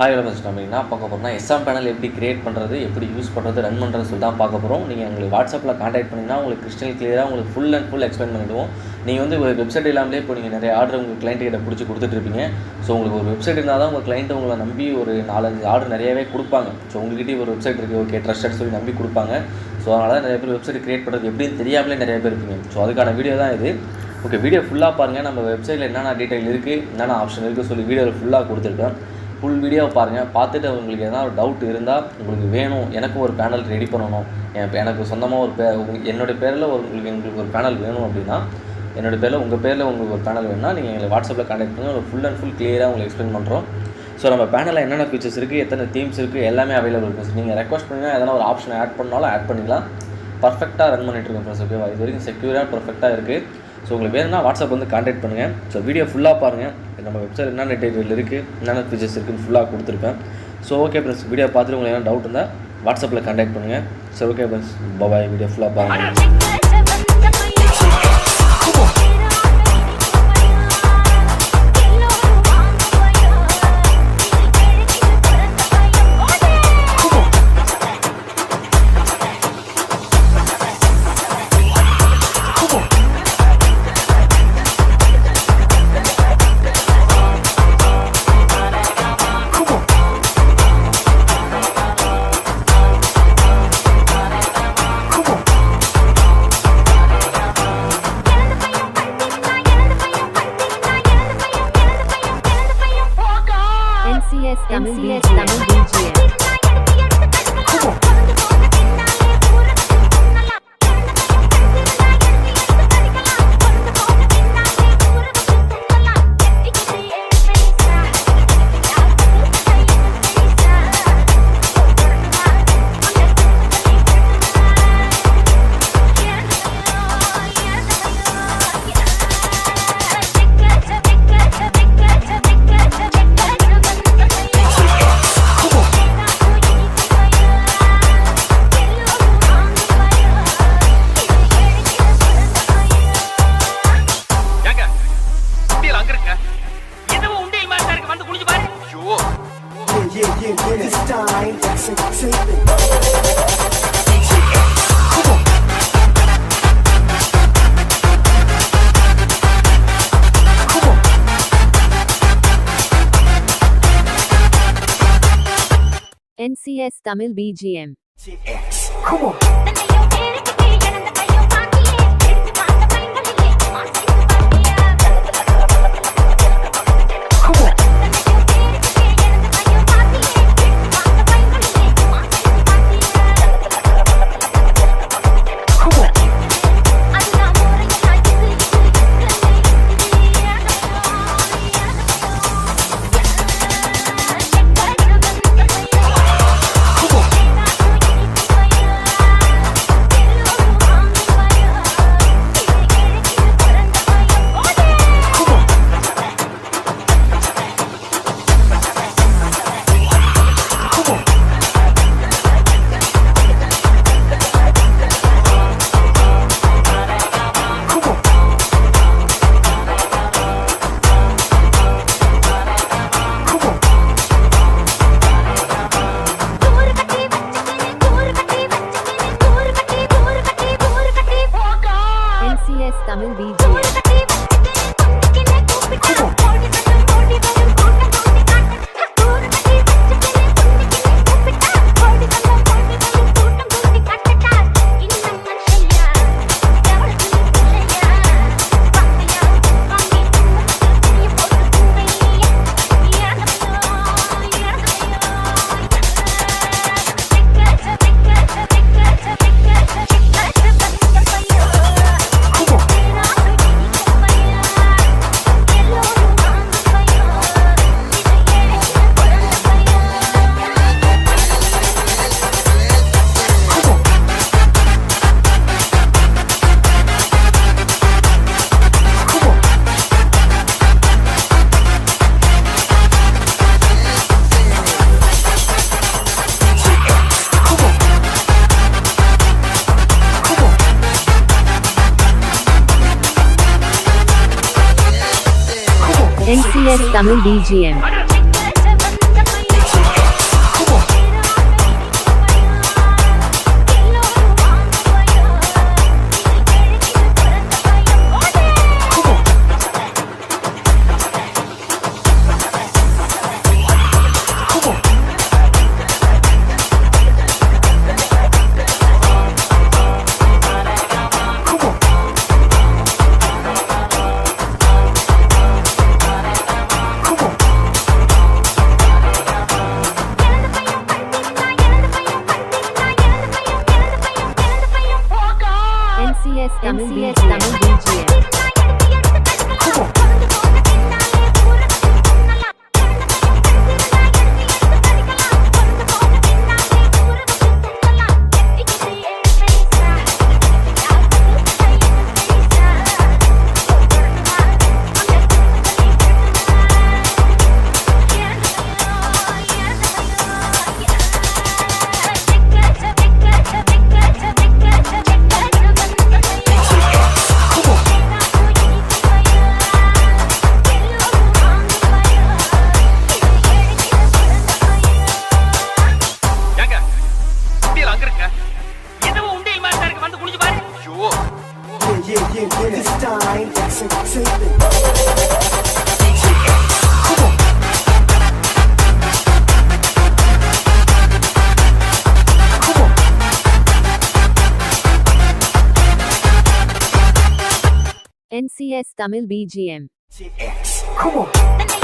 Hi friends, நம்ம என்ன பார்க்க போகிறோம்னா எஸ்எம் பேனல் எப்படி கிரியேட் பண்ணுறது, எப்படி யூஸ் பண்ணுறது, ரன் பண்ணுறது சொல்லி தான் பார்க்க போகிறோம். நீங்கள் உங்களுக்கு வாட்ஸ்அப்பில் கான்டாக்ட் பண்ணிங்கன்னா உங்களுக்கு கிறிஸ்டல் கிளியராக உங்களுக்கு ஃபுல் அண்ட் ஃபுல் எக்ஸ்பிளைன் பண்ணிவிடுவோம். நீங்கள் வந்து ஒரு வெப்சைட் இல்லாமலே இப்போ நீங்கள் நிறைய ஆர்டர் உங்கள் கிளைண்ட் கிட்ட பிடிச்சி கொடுத்துட்ருப்பீங்க. ஸோ உங்களுக்கு ஒரு வெப்சைட் இருந்தால் தான் உங்கள் கிளைண்ட் உங்களை நம்பி ஒரு 4-5 ஆர்டர் நிறையவே கொடுப்பாங்க. ஸோ உங்கள்கிட்ட ஒரு வெப்சைட் இருக்குது, ஓகே ட்ரஸ்டட் சொல்லி நம்பி கொடுப்பாங்க. ஸோ அதனால் தான் நிறைய பேர் வெப்சைட் கிரியேட் பண்ணுறது எப்படின்னு தெரியாமலே நிறைய பேர் இருப்பீங்க. ஸோ அதுக்கான வீடியோ தான் இது. ஓகே, வீடியோ ஃபுல்லாக பாருங்கள். நம்ம வெப்சைட்டில் என்னென்ன டீட்டெயில் இருக்குது, என்னென்ன ஆப்ஷன் இருக்குது சொல்லி வீடியோவில் ஃபுல்லாக கொடுத்துருக்கேன். ஃபுல் வீடியோவை பாருங்கள். பார்த்துட்டு உங்களுக்கு எதனா ஒரு டவுட் இருந்தால், உங்களுக்கு வேணும் எனக்கு ஒரு பேனல் ரெடி பண்ணணும், எனக்கு சொந்தமாக ஒரு என்னோடய பேரில் உங்களுக்கு ஒரு பேனல் வேணும் அப்படின்னா, என்னோடய பேரில் உங்கள் பேரில் உங்களுக்கு ஒரு பேனல் வேணும்னா நீங்கள் எங்களை வாட்ஸ்அப்பில் கான்டாக்ட் பண்ணி ஒரு ஃபுல் அண்ட் ஃபுல் கிளியராக உங்களுக்கு எக்ஸ்பிளைன் பண்ணுறோம். ஸோ நம்ம பேனலில் என்னென்ன ஃபீச்சர்ஸ் இருக்குது, எத்தனை தீம்ஸ் இருக்குது, எல்லாமே அவைலபிள் இருக்குது. நீங்கள் ரெக்வஸ்ட் பண்ணிங்கன்னா எதனா ஒரு ஆப்ஷன் ஆட் பண்ணாலும் ஆட் பண்ணிக்கலாம். பர்ஃபெக்டாக ரன் பண்ணிட்டுருக்கோம் ஃப்ரெண்ட்ஸ். ஓகேவா, இது வரைக்கும் செக்யூராக பர்ஃபெக்டாக இருக்குது. ஸோ உங்களுக்கு வேணும்னா வாட்ஸ்அப் வந்து கான்டாக்ட் பண்ணுங்கள். ஸோ வீடியோ ஃபுல்லாக பாருங்கள். நம்ம வெப்சைட் என்னென்ன டீட்டெயில் இருக்குது, என்னென்ன ஃபீச்சர்ஸ் இருக்குதுன்னு ஃபுல்லாக கொடுத்துருப்பேன். ஸோ ஓகே ஃப்ரெண்ட்ஸ், வீடியோ பார்த்துட்டு உங்களுக்கு என்ன டவுட் இருந்தால் வாட்ஸ்அப்பில் கான்டாக்ட் பண்ணுங்கள். ஸோ ஓகே ஃப்ரெண்ட்ஸ், பாய். வீடியோ ஃபுல்லாக பாருங்கள். NCS Tamil BGM. This time, that's a treatment. NCS Tamil BGM. Come on. Tamil BGM. NCS Tamil BGM. NCS Tamil BGM. X. Come on.